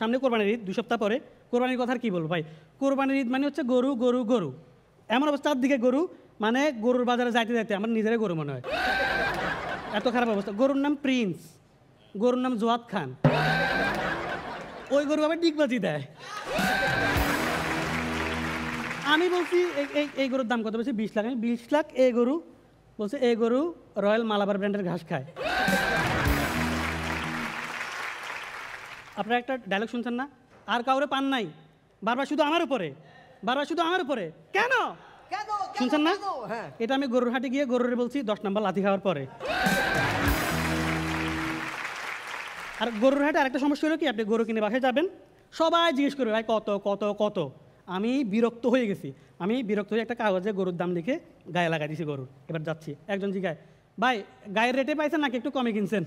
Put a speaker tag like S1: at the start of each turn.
S1: সামনে কোরবানির ঈদ 2 সপ্তাহ পরে। কোরবানির কথা আর কি বলবো ভাই, কোরবানির ঈদ মানে হচ্ছে গরু গরু গরু, এমন অবস্থার দিকে গরু মানে গরুর বাজারে যাইতে যাইতে আমার নিজেরাই গরু মনে হয়, এত খারাপ অবস্থা। গরুর নাম প্রিন্স, গরুর নাম জোয়াদ খান, ওই গরু আবার ডিগবাজি দেয়। আমি বলছি এই গরুর দাম কত, বলছি 20 লাখ। আমি 20 লাখ এই গরু, বলছে এই গরু রয়্যাল মালাবার ব্র্যান্ডের ঘাস খায়। আপনারা একটা ডায়লগ শুনছেন না, আর কাউরে পান নাই, বারবার শুধু আমার উপরে, বারবার শুধু আমার উপরে, কেন শুনছেন না? এটা আমি গরুর হাটে গিয়ে গরুরে বলছি 10 নম্বর লাথি খাওয়ার পরে। আর গরুর হাটে আরেকটা সমস্যা হলো কি, আপনি গরু কিনে বাসায় যাবেন, সবাই জিজ্ঞেস করবে ভাই কত কত কত। আমি বিরক্ত হয়ে গেছি, আমি বিরক্ত হয়ে একটা কাগজে গরুর দাম লিখে গায়ে লাগাই দিয়েছি গরুর। এবার যাচ্ছি, একজন জিজ্ঞাসা, ভাই গায়ের রেটে পাইছেন নাকি একটু কমে কিনছেন?